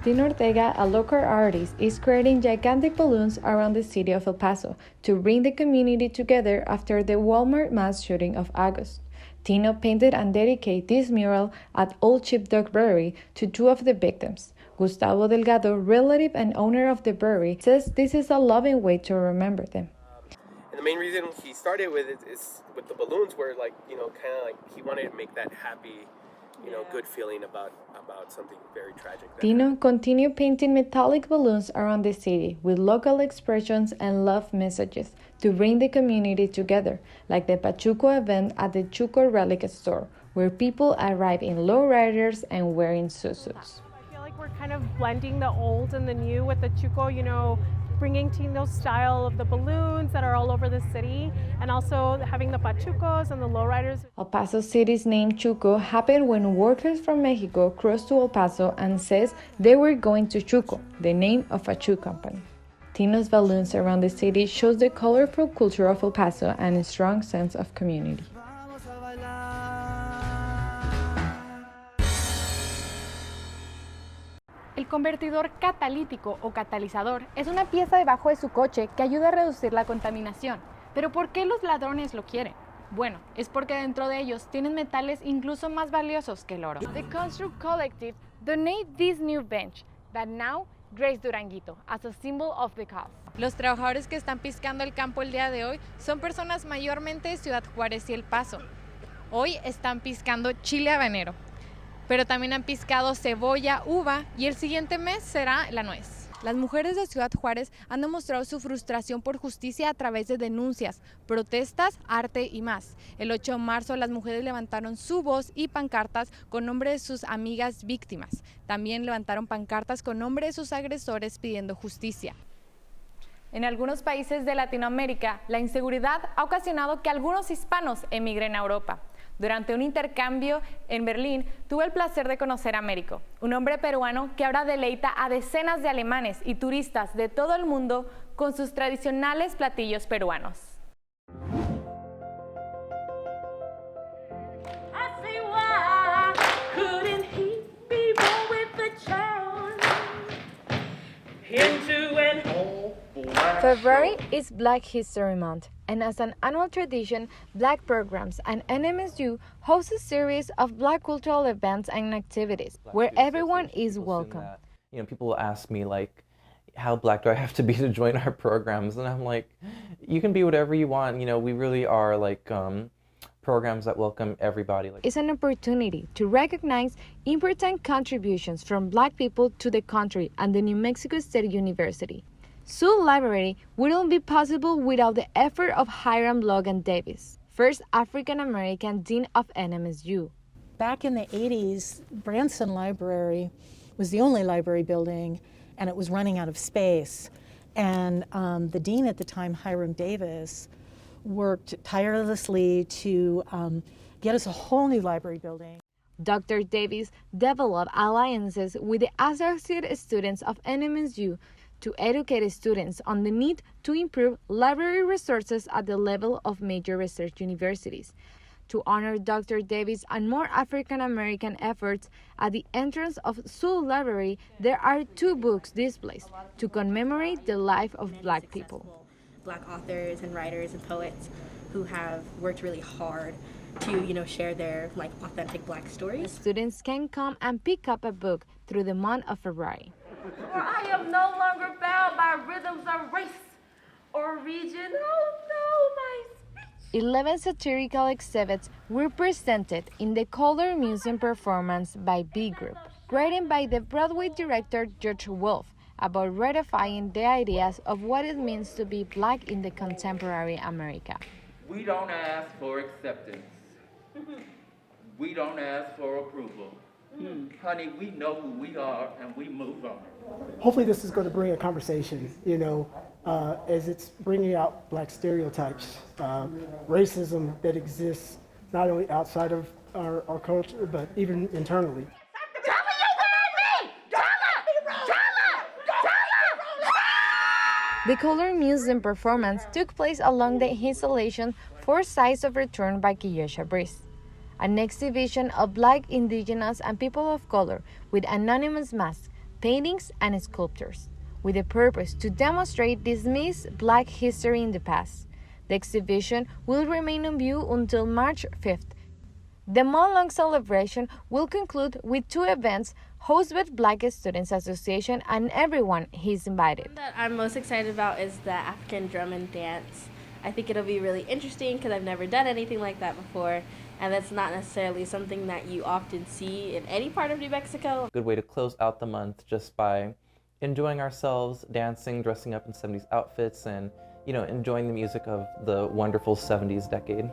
Dino Ortega, a local artist, is creating gigantic balloons around the city of El Paso to bring the community together after the Walmart mass shooting of August. Tino painted and dedicated this mural at Old Sheepdog Brewery to two of the victims. Gustavo Delgado, relative and owner of the brewery, says this is a loving way to remember them. And the main reason he started with it is with the balloons, where kind of like he wanted to make that happy, good feeling about something very tragic. Tino continued painting metallic balloons around the city with local expressions and love messages to bring the community together, like the Pachuco event at the Chuco Relic store, where people arrive in lowriders and wearing suits. I feel like we're kind of blending the old and the new with the Chuco, bringing Tino's style of the balloons that are all over the city, and also having the Pachucos and the lowriders. El Paso City's name Chuco happened when workers from Mexico crossed to El Paso and says they were going to Chuco, the name of a shoe company. Tino's balloons around the city shows the colorful culture of El Paso and a strong sense of community. El convertidor catalítico o catalizador es una pieza debajo de su coche que ayuda a reducir la contaminación. ¿Pero por qué los ladrones lo quieren? Bueno, es porque dentro de ellos tienen metales incluso más valiosos que el oro. The Construct Collective donate this new bench that now grace Duranguito as a symbol of the cause. Los trabajadores que están piscando el campo el día de hoy son personas mayormente de Ciudad Juárez y El Paso. Hoy están piscando chile habanero, pero también han piscado cebolla, uva y el siguiente mes será la nuez. Las mujeres de Ciudad Juárez han demostrado su frustración por justicia a través de denuncias, protestas, arte y más. El 8 de marzo las mujeres levantaron su voz y pancartas con nombre de sus amigas víctimas. También levantaron pancartas con nombre de sus agresores pidiendo justicia. En algunos países de Latinoamérica, la inseguridad ha ocasionado que algunos hispanos emigren a Europa. Durante un intercambio en Berlín, tuve el placer de conocer a Américo, un hombre peruano que ahora deleita a decenas de alemanes y turistas de todo el mundo con sus tradicionales platillos peruanos. February is Black History Month, and as an annual tradition, Black Programs and NMSU host a series of Black cultural events and activities where everyone is welcome. People ask me how Black do I have to be to join our programs? And I'm like, you can be whatever you want. We really are programs that welcome everybody. It's an opportunity to recognize important contributions from Black people to the country and the New Mexico State University. Soul Library wouldn't be possible without the effort of Hiram Logan Davis, first African-American Dean of NMSU. Back in the 80s, Branson Library was the only library building, and it was running out of space. And the dean at the time, Hiram Davis, worked tirelessly to get us a whole new library building. Dr. Davis developed alliances with the associate students of NMSU to educate students on the need to improve library resources at the level of major research universities. To honor Dr. Davis and more African-American efforts, at the entrance of Soul Library, there are 2 books displayed to commemorate the life of Black people. Black authors and writers and poets who have worked really hard to, share their authentic Black stories. Students can come and pick up a book through the month of February. For I am no longer bound by rhythms of race or region. Oh no, my speech. 11 satirical exhibits were presented in the Color Museum performance by B Group, written by the Broadway director George Wolfe about ratifying the ideas of what it means to be Black in the contemporary America. We don't ask for acceptance. We don't ask for approval. Honey, we know who we are and we move on. Hopefully this is going to bring a conversation, as it's bringing out Black stereotypes, racism that exists not only outside of our culture, but even internally. The Color Museum performance took place along the installation Four Sides of Return by Kiyosha Breeze, an exhibition of Black, Indigenous, and people of color with anonymous masks, paintings, and sculptures, with the purpose to demonstrate dismissed Black history in the past. The exhibition will remain on view until March 5th. The month-long celebration will conclude with 2 events hosted by Black Students Association, and everyone is invited. One that I'm most excited about is the African drum and dance. I think it'll be really interesting because I've never done anything like that before, and that's not necessarily something that you often see in any part of New Mexico. Good way to close out the month just by enjoying ourselves, dancing, dressing up in 70s outfits, and enjoying the music of the wonderful 70s decade.